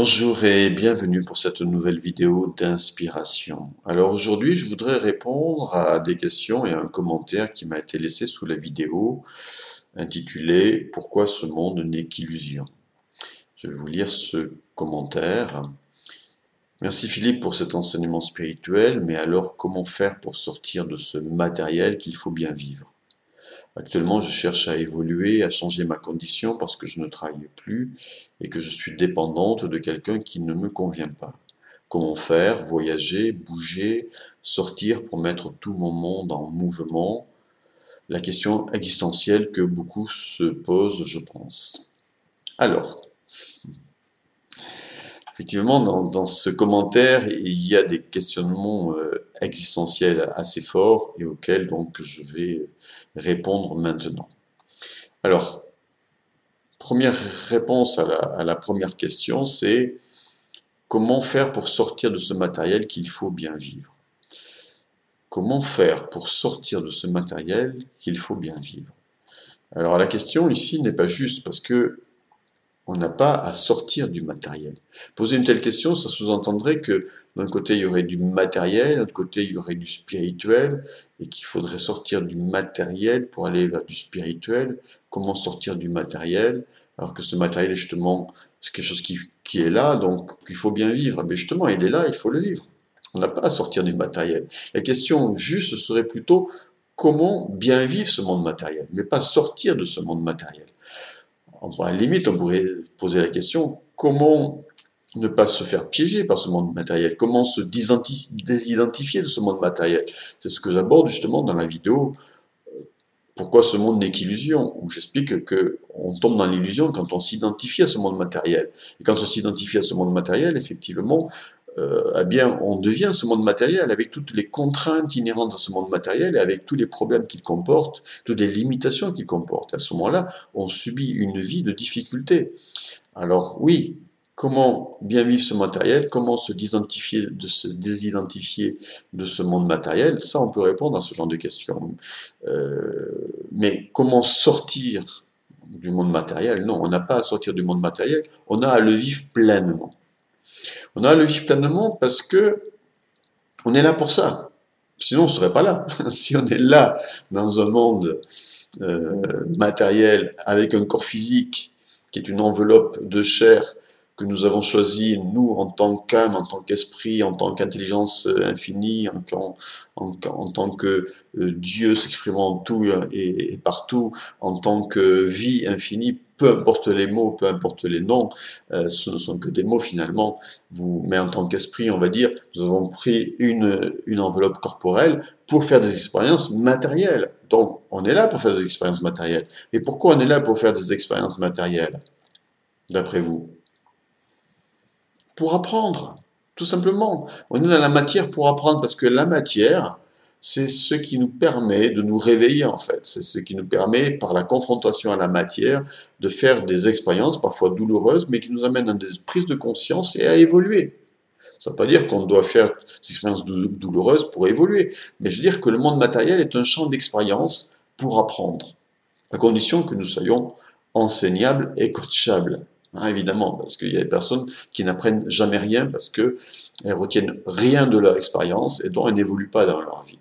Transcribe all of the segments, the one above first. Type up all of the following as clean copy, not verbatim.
Bonjour et bienvenue pour cette nouvelle vidéo d'inspiration. Alors aujourd'hui, je voudrais répondre à des questions et à un commentaire qui m'a été laissé sous la vidéo intitulée « Pourquoi ce monde n'est qu'illusion ?» Je vais vous lire ce commentaire. Merci Philippe pour cet enseignement spirituel, mais alors comment faire pour sortir de ce matériel qu'il faut bien vivre? Actuellement, je cherche à évoluer, à changer ma condition parce que je ne travaille plus et que je suis dépendante de quelqu'un qui ne me convient pas. Comment faire? Voyager, bouger, sortir pour mettre tout mon monde en mouvement? La question existentielle que beaucoup se posent, je pense. Alors, effectivement, dans ce commentaire, il y a des questionnements existentiels assez forts et auxquels donc je vais répondre maintenant. Alors, première réponse à la première question, c'est comment faire pour sortir de ce matériel qu'il faut bien vivre? Comment faire pour sortir de ce matériel qu'il faut bien vivre? Alors la question ici n'est pas juste parce que on n'a pas à sortir du matériel. Poser une telle question, ça sous-entendrait que d'un côté il y aurait du matériel, de l'autre côté il y aurait du spirituel, et qu'il faudrait sortir du matériel pour aller vers du spirituel. Comment sortir du matériel, alors que ce matériel, justement, c'est quelque chose qui est là, donc il faut bien vivre. Mais justement, il est là, il faut le vivre. On n'a pas à sortir du matériel. La question juste serait plutôt comment bien vivre ce monde matériel, mais pas sortir de ce monde matériel. À la limite, on pourrait poser la question, comment ne pas se faire piéger par ce monde matériel? Comment se désidentifier de ce monde matériel? C'est ce que j'aborde justement dans la vidéo « Pourquoi ce monde n'est qu'illusion ?» où j'explique qu'on tombe dans l'illusion quand on s'identifie à ce monde matériel. Et quand on s'identifie à ce monde matériel, effectivement, eh bien, on devient ce monde matériel avec toutes les contraintes inhérentes à ce monde matériel et avec tous les problèmes qu'il comporte, toutes les limitations qu'il comporte. À ce moment-là, on subit une vie de difficultés. Alors oui, comment bien vivre ce matériel? Comment se désidentifier de ce monde matériel? Ça, on peut répondre à ce genre de questions. Mais comment sortir du monde matériel? Non, on n'a pas à sortir du monde matériel, on a à le vivre pleinement. On a à le vivre pleinement parce que on est là pour ça. Sinon, on ne serait pas là. Si on est là, dans un monde matériel, avec un corps physique, qui est une enveloppe de chair que nous avons choisi, nous, en tant qu'âme, en tant qu'esprit, en tant qu'intelligence infinie, en tant que Dieu s'exprimant en tout et partout, en tant que vie infinie, peu importe les mots, peu importe les noms, ce ne sont que des mots finalement, mais en tant qu'esprit, on va dire, nous avons pris une enveloppe corporelle pour faire des expériences matérielles. Donc, on est là pour faire des expériences matérielles. Et pourquoi on est là pour faire des expériences matérielles, d'après vous? Pour apprendre, tout simplement. On est dans la matière pour apprendre, parce que la matière, c'est ce qui nous permet de nous réveiller, en fait. C'est ce qui nous permet, par la confrontation à la matière, de faire des expériences, parfois douloureuses, mais qui nous amènent à des prises de conscience et à évoluer. Ça ne veut pas dire qu'on doit faire des expériences douloureuses pour évoluer, mais je veux dire que le monde matériel est un champ d'expérience pour apprendre, à condition que nous soyons enseignables et coachables. Hein, évidemment, parce qu'il y a des personnes qui n'apprennent jamais rien parce qu'elles retiennent rien de leur expérience et donc elles n'évoluent pas dans leur vie.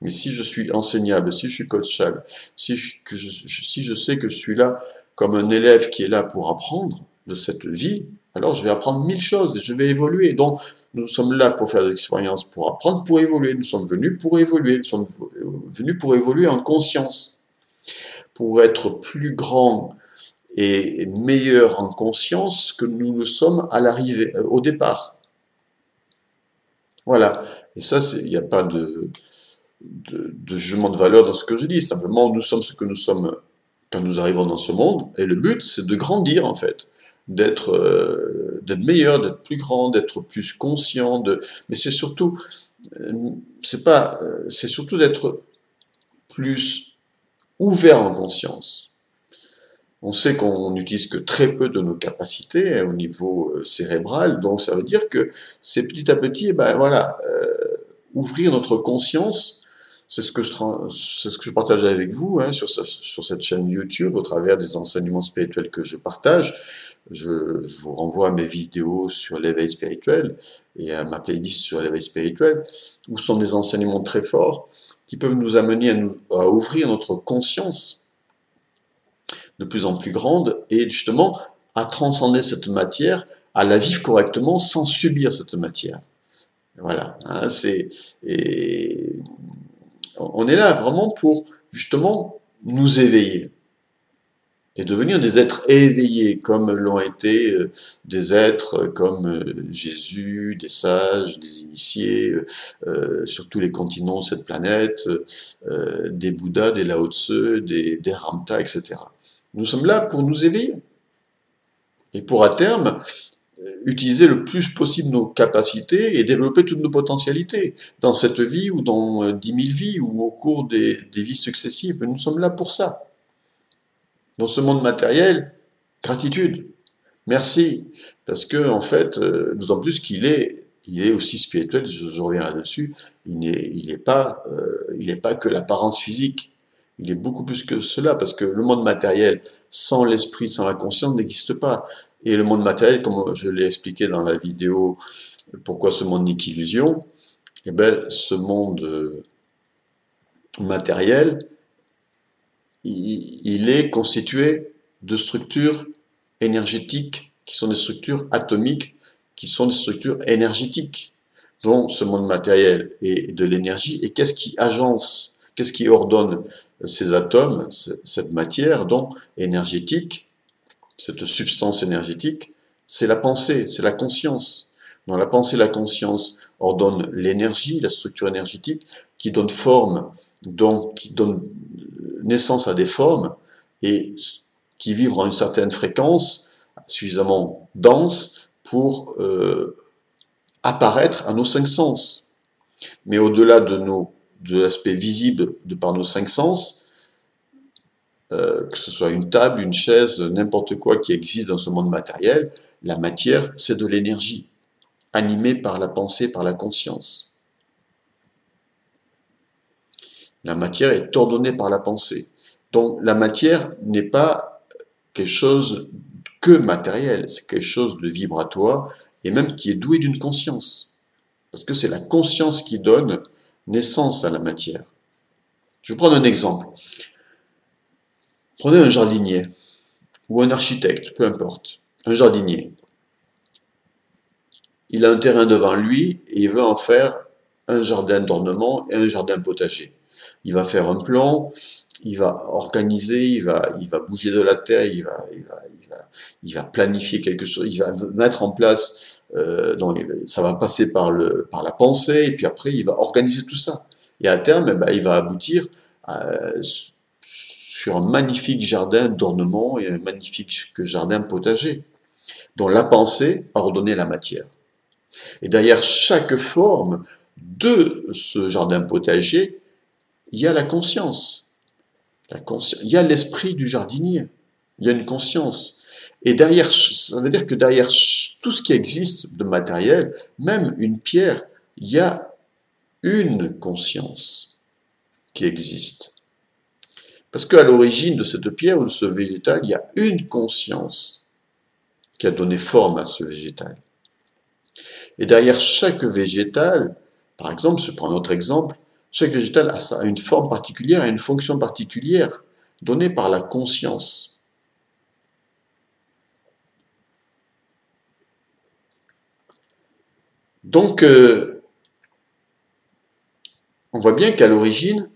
Mais si je suis enseignable, si je suis coachable, si je sais que je suis là comme un élève qui est là pour apprendre de cette vie, alors je vais apprendre 1000 choses et je vais évoluer. Donc, nous sommes là pour faire des expériences, pour apprendre, pour évoluer. Nous sommes venus pour évoluer. Nous sommes venus pour évoluer en conscience, pour être plus grands et meilleurs en conscience que nous le sommes à l'arrivée, au départ. Voilà. Et ça, il n'y a pas de jugement de valeur dans ce que je dis. Simplement, nous sommes ce que nous sommes quand nous arrivons dans ce monde. Et le but, c'est de grandir, en fait. D'être meilleur, d'être plus grand, d'être plus conscient. Mais c'est surtout, c'est surtout d'être plus ouvert en conscience. On sait qu'on n'utilise que très peu de nos capacités au niveau cérébral, donc ça veut dire que c'est petit à petit, ben voilà, ouvrir notre conscience, c'est ce que je partage avec vous hein, sur cette chaîne YouTube, au travers des enseignements spirituels que je partage, je vous renvoie à mes vidéos sur l'éveil spirituel et à ma playlist sur l'éveil spirituel, où sont des enseignements très forts qui peuvent nous amener à ouvrir notre conscience de plus en plus grande et justement à transcender cette matière, à la vivre correctement sans subir cette matière. Voilà, hein, et on est là vraiment pour justement nous éveiller et devenir des êtres éveillés comme l'ont été des êtres comme Jésus, des sages, des initiés sur tous les continents de cette planète, des Bouddhas, des Lao Tse, des Ramtha, etc. Nous sommes là pour nous éveiller et pour à terme utiliser le plus possible nos capacités et développer toutes nos potentialités dans cette vie ou dans 10 000 vies ou au cours des vies successives. Nous sommes là pour ça. Dans ce monde matériel, gratitude, merci, parce que en fait, d'autant plus qu'il est aussi spirituel. Je reviens là-dessus. Il n'est pas que l'apparence physique. Il est beaucoup plus que cela, parce que le monde matériel, sans l'esprit, sans la conscience, n'existe pas. Et le monde matériel, comme je l'ai expliqué dans la vidéo, pourquoi ce monde n'est qu'illusion, eh ben, ce monde matériel, il est constitué de structures énergétiques qui sont des structures atomiques, qui sont des structures énergétiques. Donc ce monde matériel est de l'énergie. Et qu'est-ce qui agence, qu'est-ce qui ordonne ces atomes, cette matière donc énergétique, cette substance énergétique? C'est la pensée, c'est la conscience. Donc la pensée et la conscience ordonnent l'énergie, la structure énergétique, qui donne forme, donc qui donne naissance à des formes et qui vibrent à une certaine fréquence suffisamment dense pour apparaître à nos cinq sens. Mais au-delà de l'aspect visible de par nos cinq sens, que ce soit une table, une chaise, n'importe quoi qui existe dans ce monde matériel, la matière, c'est de l'énergie, animée par la pensée, par la conscience. La matière est ordonnée par la pensée. Donc la matière n'est pas quelque chose que matériel, c'est quelque chose de vibratoire et même qui est doué d'une conscience. Parce que c'est la conscience qui donne naissance à la matière. Je vais prendre un exemple. Prenez un jardinier ou un architecte, peu importe, un jardinier. Il a un terrain devant lui et il veut en faire un jardin d'ornement et un jardin potager. Il va faire un plan, il va organiser, il va bouger de la terre, il va planifier quelque chose, il va mettre en place, donc ça va passer par la pensée, et puis après il va organiser tout ça. Et à terme, eh ben, il va aboutir sur un magnifique jardin d'ornement et un magnifique jardin potager, dont la pensée a ordonné la matière. Et derrière chaque forme de ce jardin potager, il y a la conscience. Il y a l'esprit du jardinier. Il y a une conscience. Et derrière, ça veut dire que derrière tout ce qui existe de matériel, même une pierre, il y a une conscience qui existe. Parce qu'à l'origine de cette pierre ou de ce végétal, il y a une conscience qui a donné forme à ce végétal. Et derrière chaque végétal, par exemple, je prends un autre exemple, chaque végétal a une forme particulière, a une fonction particulière, donnée par la conscience. Donc, on voit bien qu'à l'origine,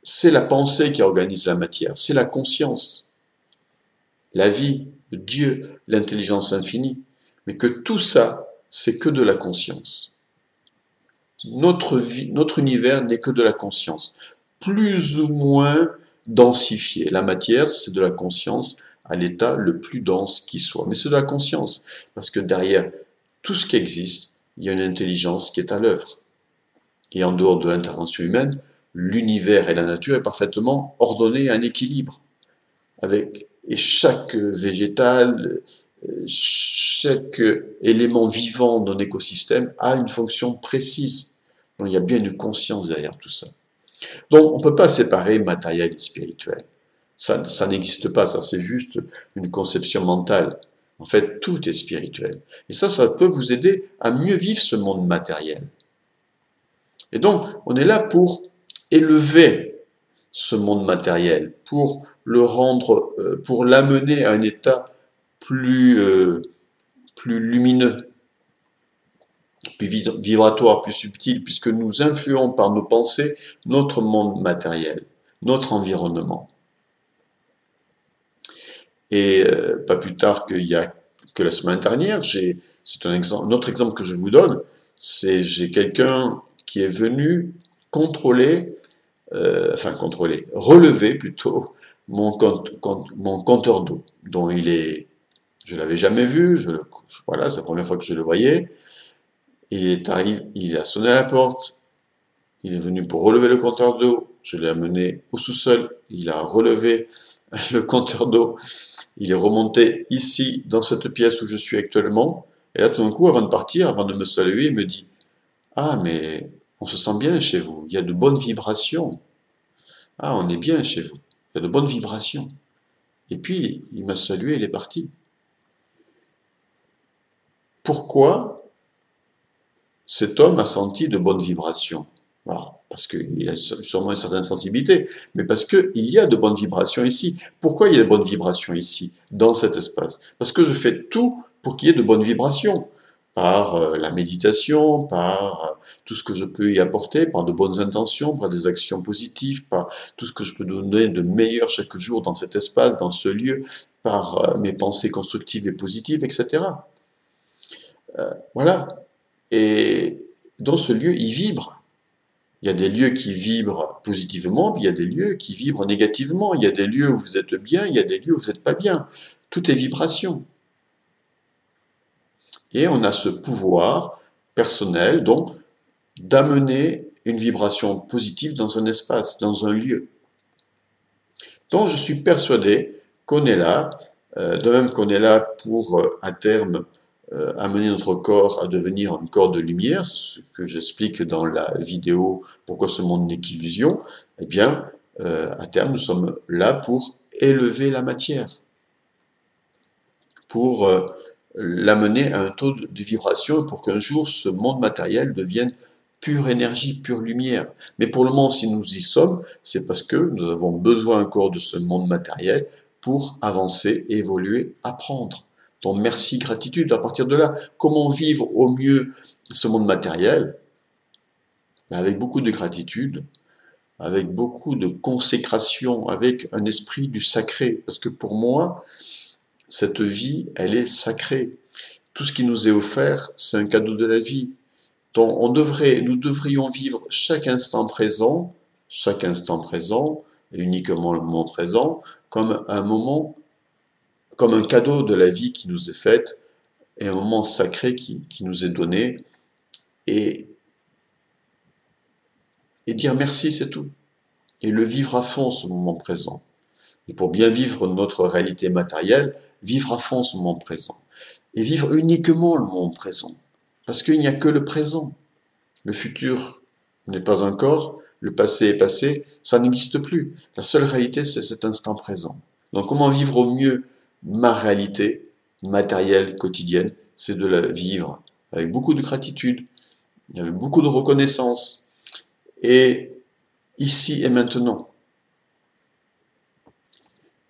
c'est la pensée qui organise la matière, c'est la conscience, la vie, Dieu, l'intelligence infinie, mais que tout ça, c'est que de la conscience. Notre vie, notre univers n'est que de la conscience, plus ou moins densifié. La matière, c'est de la conscience à l'état le plus dense qui soit. Mais c'est de la conscience, parce que derrière tout ce qui existe, il y a une intelligence qui est à l'œuvre. Et en dehors de l'intervention humaine, l'univers et la nature est parfaitement ordonné à un équilibre. Et chaque végétal, chaque élément vivant d'un écosystème a une fonction précise. Donc il y a bien une conscience derrière tout ça. Donc on ne peut pas séparer matériel et spirituel. Ça n'existe pas, ça c'est juste une conception mentale. En fait, tout est spirituel. Et ça peut vous aider à mieux vivre ce monde matériel. Et donc, on est là pour élever ce monde matériel, pour le rendre, pour l'amener à un état plus lumineux, plus vibratoire, plus subtil, puisque nous influons par nos pensées notre monde matériel, notre environnement. Et pas plus tard que la semaine dernière, c'est un autre exemple que je vous donne, c'est j'ai quelqu'un qui est venu relever plutôt mon compteur d'eau, dont je l'avais jamais vu, voilà, c'est la première fois que je le voyais. Il a sonné à la porte, il est venu pour relever le compteur d'eau, je l'ai amené au sous-sol, il a relevé le compteur d'eau, il est remonté ici, dans cette pièce où je suis actuellement, et là tout d'un coup, avant de partir, avant de me saluer, il me dit « Ah, mais on se sent bien chez vous, il y a de bonnes vibrations. Ah, on est bien chez vous, il y a de bonnes vibrations. » Et puis, il m'a salué, il est parti. Pourquoi cet homme a senti de bonnes vibrations? Alors, parce qu'il a sûrement une certaine sensibilité, mais parce qu'il y a de bonnes vibrations ici. Pourquoi il y a de bonnes vibrations ici, dans cet espace? Parce que je fais tout pour qu'il y ait de bonnes vibrations, par la méditation, par tout ce que je peux y apporter, par de bonnes intentions, par des actions positives, par tout ce que je peux donner de meilleur chaque jour dans cet espace, dans ce lieu, par mes pensées constructives et positives, etc. Voilà. Et dans ce lieu, il vibre. Il y a des lieux qui vibrent positivement, puis il y a des lieux qui vibrent négativement. Il y a des lieux où vous êtes bien, il y a des lieux où vous n'êtes pas bien. Tout est vibration. Et on a ce pouvoir personnel, donc, d'amener une vibration positive dans un espace, dans un lieu. Donc, je suis persuadé qu'on est là, de même qu'on est là pour, à terme, amener notre corps à devenir un corps de lumière, c'est ce que j'explique dans la vidéo « Pourquoi ce monde n'est qu'illusion », eh bien, à terme, nous sommes là pour élever la matière, pour l'amener à un taux de vibration, pour qu'un jour, ce monde matériel devienne pure énergie, pure lumière. Mais pour le moment, si nous y sommes, c'est parce que nous avons besoin encore de ce monde matériel pour avancer, évoluer, apprendre. Donc merci, gratitude. À partir de là, comment vivre au mieux ce monde matériel? Avec beaucoup de gratitude, avec beaucoup de consécration, avec un esprit du sacré. Parce que pour moi, cette vie, elle est sacrée. Tout ce qui nous est offert, c'est un cadeau de la vie. Donc nous devrions vivre chaque instant présent, et uniquement le moment présent, comme un moment, comme un cadeau de la vie qui nous est fait, et un moment sacré qui nous est donné, et dire merci, c'est tout. Et le vivre à fond, ce moment présent. Et pour bien vivre notre réalité matérielle, vivre à fond ce moment présent. Et vivre uniquement le moment présent. Parce qu'il n'y a que le présent. Le futur n'est pas encore, le passé est passé, ça n'existe plus. La seule réalité, c'est cet instant présent. Donc comment vivre au mieux ma réalité matérielle quotidienne? C'est de la vivre avec beaucoup de gratitude, avec beaucoup de reconnaissance, et ici et maintenant.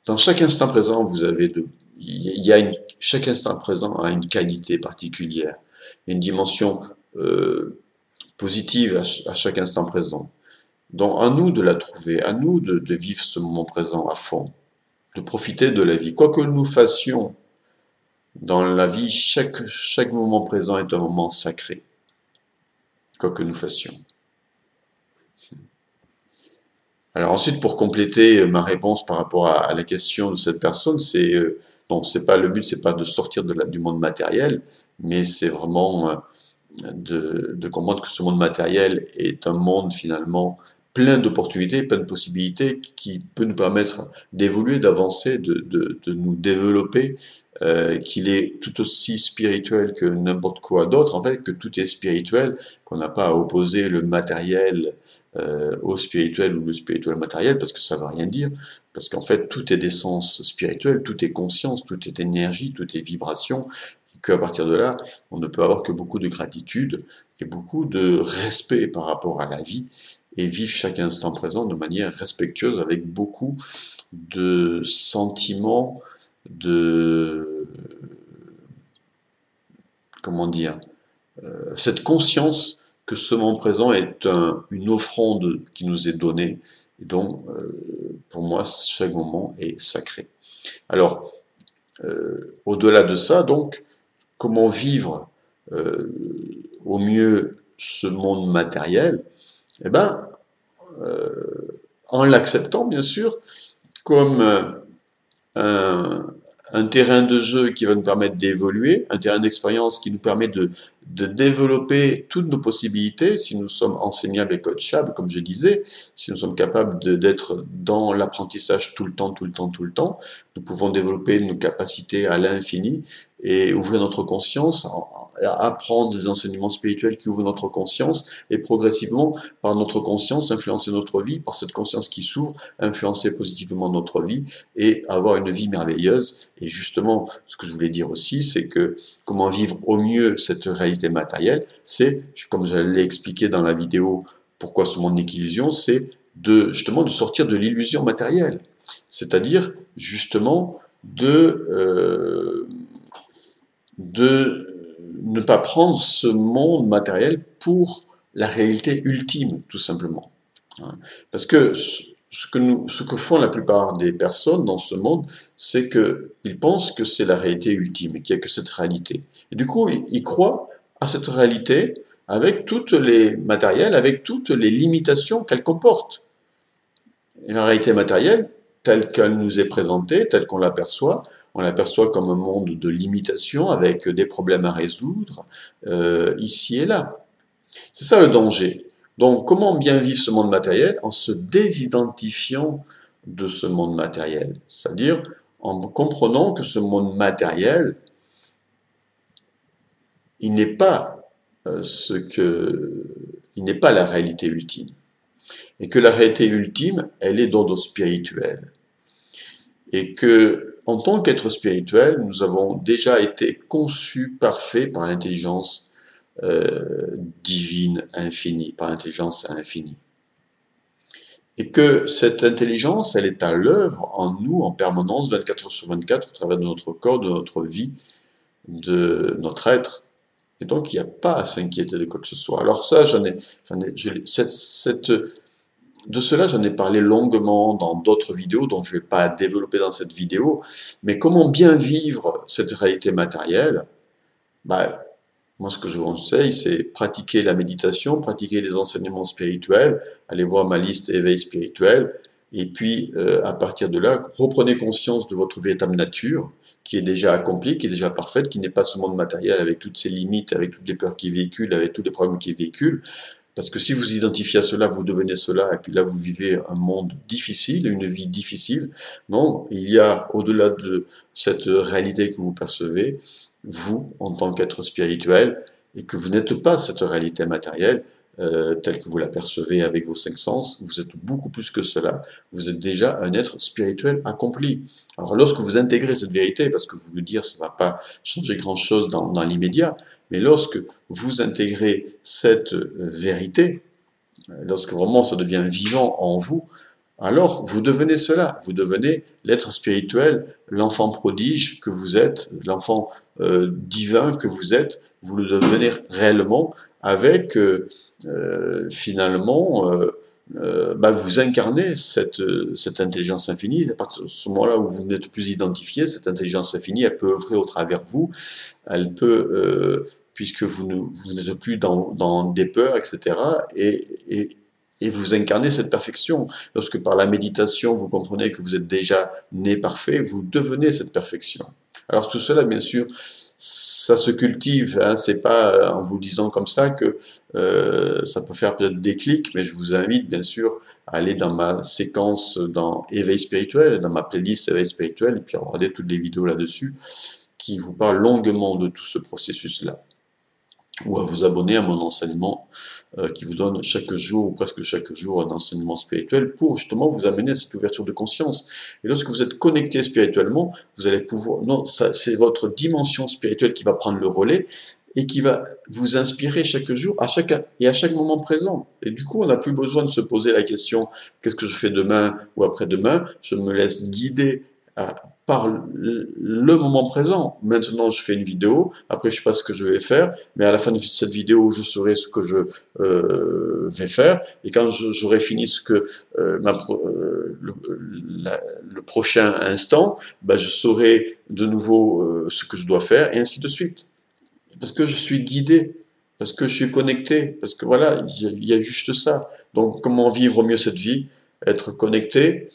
Dans chaque instant présent, chaque instant présent a une qualité particulière, une dimension positive à chaque instant présent. Donc à nous de la trouver, à nous de vivre ce moment présent à fond, de profiter de la vie. Quoi que nous fassions dans la vie, chaque moment présent est un moment sacré. Quoi que nous fassions. Alors ensuite, pour compléter ma réponse par rapport à la question de cette personne, non, c'est pas le but, c'est pas de sortir du monde matériel, mais c'est vraiment de comprendre que ce monde matériel est un monde finalement plein d'opportunités, plein de possibilités qui peut nous permettre d'évoluer, d'avancer, de nous développer, qu'il est tout aussi spirituel que n'importe quoi d'autre, en fait, que tout est spirituel, qu'on n'a pas à opposer le matériel au spirituel ou le spirituel matériel, parce que ça ne veut rien dire, parce qu'en fait tout est d'essence spirituelle, tout est conscience, tout est énergie, tout est vibration, et qu'à partir de là, on ne peut avoir que beaucoup de gratitude et beaucoup de respect par rapport à la vie, et vivre chaque instant présent de manière respectueuse, avec beaucoup de sentiments, de, comment dire, cette conscience que ce moment présent est une offrande qui nous est donnée. Et donc, pour moi, chaque moment est sacré. Alors, au-delà de ça, donc, comment vivre au mieux ce monde matériel? Eh ben, en l'acceptant, bien sûr, comme un terrain de jeu qui va nous permettre d'évoluer, un terrain d'expérience qui nous permet de développer toutes nos possibilités, si nous sommes enseignables et coachables, comme je disais, si nous sommes capables d'être dans l'apprentissage tout le temps, tout le temps, tout le temps, nous pouvons développer nos capacités à l'infini et ouvrir notre conscience, apprendre des enseignements spirituels qui ouvrent notre conscience et progressivement, par notre conscience, influencer notre vie, par cette conscience qui s'ouvre, influencer positivement notre vie et avoir une vie merveilleuse. Et justement, ce que je voulais dire aussi, c'est que comment vivre au mieux cette réalité matérielle, c'est, comme je l'ai expliqué dans la vidéo Pourquoi ce monde n'est qu'illusion, c'est justement de sortir de l'illusion matérielle. C'est-à-dire justement de ne pas prendre ce monde matériel pour la réalité ultime, tout simplement. Parce que ce que font la plupart des personnes dans ce monde, c'est qu'ils pensent que c'est la réalité ultime, qu'il n'y a que cette réalité. Et du coup, ils croient à cette réalité avec toutes les matériels, avec toutes les limitations qu'elle comporte. Et la réalité matérielle, telle qu'elle nous est présentée, telle qu'on l'aperçoit, on l'aperçoit comme un monde de limitation avec des problèmes à résoudre, ici et là. C'est ça le danger. Donc, comment bien vivre ce monde matériel? En se désidentifiant de ce monde matériel. C'est-à-dire en comprenant que ce monde matériel, il n'est pas il n'est pas la réalité ultime. Et que la réalité ultime, elle est d'ordre spirituel. Et que, en tant qu'être spirituel, nous avons déjà été conçus parfaits par l'intelligence divine infinie, par l'intelligence infinie. Et que cette intelligence, elle est à l'œuvre en nous en permanence, 24 heures sur 24, au travers de notre corps, de notre vie, de notre être. Et donc, il n'y a pas à s'inquiéter de quoi que ce soit. Alors ça, de cela, j'en ai parlé longuement dans d'autres vidéos, dont je ne vais pas développer dans cette vidéo. Mais comment bien vivre cette réalité matérielle? Moi, ce que je vous conseille, c'est pratiquer la méditation, pratiquer les enseignements spirituels, allez voir ma liste éveil spirituel, et puis à partir de là, reprenez conscience de votre véritable nature, qui est déjà accomplie, qui est déjà parfaite, qui n'est pas ce monde matériel avec toutes ses limites, avec toutes les peurs qu'il véhicule, avec tous les problèmes qu'il véhicule. Parce que si vous identifiez à cela, vous devenez cela, et puis là, vous vivez un monde difficile, une vie difficile. Non, il y a, au-delà de cette réalité que vous percevez, vous, en tant qu'être spirituel, et que vous n'êtes pas cette réalité matérielle, telle que vous la percevez avec vos cinq sens, vous êtes beaucoup plus que cela, vous êtes déjà un être spirituel accompli. Alors lorsque vous intégrez cette vérité, parce que vous le dire, ça ne va pas changer grand-chose dans l'immédiat, mais lorsque vous intégrez cette vérité, lorsque vraiment ça devient vivant en vous, alors vous devenez cela, vous devenez l'être spirituel, l'enfant prodige que vous êtes, l'enfant divin que vous le devenez réellement avec finalement vous incarnez cette intelligence infinie. À partir de ce moment-là où vous n'êtes plus identifié, cette intelligence infinie, elle peut œuvrer au travers de vous, elle peut, puisque vous n'êtes plus dans des peurs, etc., et vous incarnez cette perfection. Lorsque par la méditation, vous comprenez que vous êtes déjà né parfait, vous devenez cette perfection. Alors tout cela, bien sûr, ça se cultive, hein, c'est pas en vous disant comme ça que ça peut faire peut-être des clics, mais je vous invite bien sûr à aller dans ma séquence dans éveil spirituel, dans ma playlist éveil spirituel, et puis à regarder toutes les vidéos là-dessus qui vous parlent longuement de tout ce processus-là. ou à vous abonner à mon enseignement qui vous donne chaque jour ou presque chaque jour un enseignement spirituel pour justement vous amener à cette ouverture de conscience. Et lorsque vous êtes connecté spirituellement, vous allez pouvoir... Non, ça, c'est votre dimension spirituelle qui va prendre le relais et qui va vous inspirer chaque jour à chaque moment présent. Et du coup, on n'a plus besoin de se poser la question qu'est-ce que je fais demain ou après-demain. Je me laisse guider par le moment présent. Maintenant, je fais une vidéo, après je sais pas ce que je vais faire, mais à la fin de cette vidéo, je saurai ce que je vais faire, et quand j'aurai fini ce que le prochain instant, ben, je saurai de nouveau ce que je dois faire, et ainsi de suite. Parce que je suis guidé, parce que je suis connecté, parce que voilà, il y a juste ça. Donc, comment vivre mieux cette vie? Être connecté,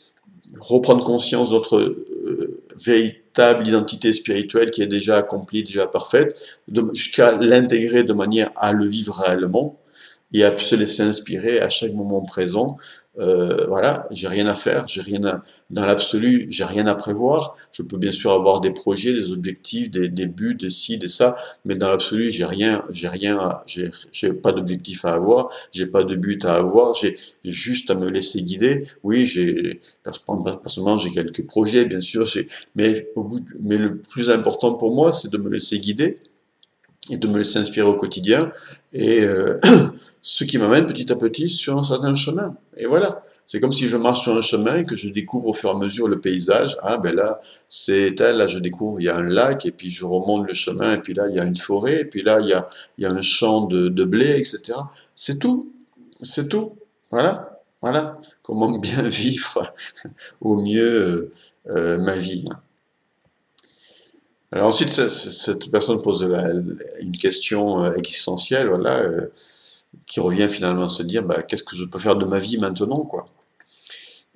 reprendre conscience de notre véritable identité spirituelle qui est déjà accomplie, déjà parfaite, jusqu'à l'intégrer de manière à le vivre réellement et à se laisser inspirer à chaque moment présent. Voilà, j'ai rien à faire, dans l'absolu, j'ai rien à prévoir. Je peux bien sûr avoir des projets, des objectifs, des buts, des ci, des ça, mais dans l'absolu, j'ai pas d'objectif à avoir, j'ai pas de but à avoir, j'ai juste à me laisser guider. Oui, personnellement, j'ai quelques projets, bien sûr, mais le plus important pour moi, c'est de me laisser guider et de me laisser inspirer au quotidien, et ce qui m'amène petit à petit sur un certain chemin. Et voilà, c'est comme si je marche sur un chemin et que je découvre au fur et à mesure le paysage. Ah ben là, c'est tel, là je découvre, il y a un lac, et puis je remonte le chemin, et puis là il y a une forêt, et puis là il y a un champ de blé, etc. C'est tout, c'est tout. Voilà, voilà, comment bien vivre au mieux ma vie. Alors ensuite, cette personne pose une question existentielle, voilà, qui revient finalement à se dire, bah, qu'est-ce que je peux faire de ma vie maintenant, quoi.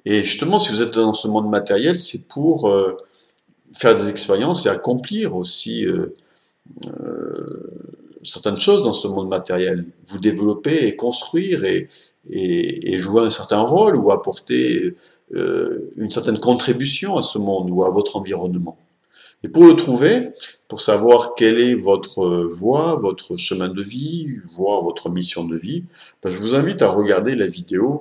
Et justement, si vous êtes dans ce monde matériel, c'est pour faire des expériences et accomplir aussi certaines choses dans ce monde matériel. Vous développer et construire et jouer un certain rôle ou apporter une certaine contribution à ce monde ou à votre environnement. Et pour le trouver, pour savoir quelle est votre voie, votre chemin de vie, voire votre mission de vie, ben je vous invite à regarder la vidéo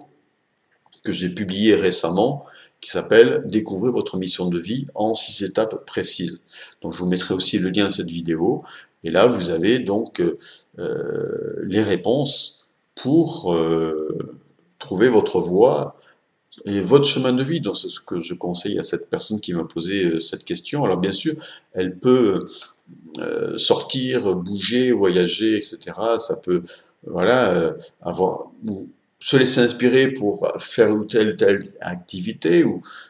que j'ai publiée récemment qui s'appelle Découvrez votre mission de vie en 6 étapes précises. Donc je vous mettrai aussi le lien de cette vidéo. Et là, vous avez donc les réponses pour trouver votre voie et votre chemin de vie. Donc c'est ce que je conseille à cette personne qui m'a posé cette question. Alors bien sûr, elle peut sortir, bouger, voyager, etc. Ça peut, voilà, avoir, se laisser inspirer pour faire ou telle activité,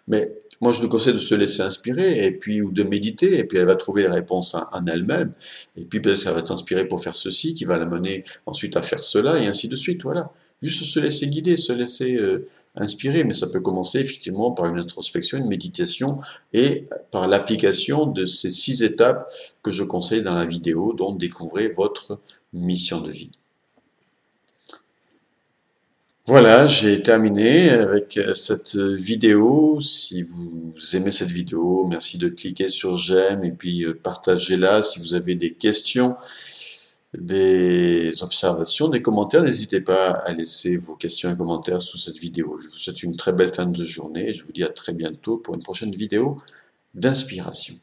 mais moi je lui conseille de se laisser inspirer, et puis, ou de méditer, et puis elle va trouver les réponses en elle-même, et puis peut-être qu'elle va être inspirée pour faire ceci, qui va l'amener ensuite à faire cela, et ainsi de suite, voilà. Juste se laisser guider, se laisser inspirer, mais ça peut commencer effectivement par une introspection, une méditation, et par l'application de ces 6 étapes que je conseille dans la vidéo, dont découvrez votre mission de vie. Voilà, j'ai terminé avec cette vidéo. Si vous aimez cette vidéo, merci de cliquer sur j'aime et puis partagez-la. Si vous avez des questions, des observations, des commentaires, n'hésitez pas à laisser vos questions et commentaires sous cette vidéo. Je vous souhaite une très belle fin de journée et je vous dis à très bientôt pour une prochaine vidéo d'inspiration.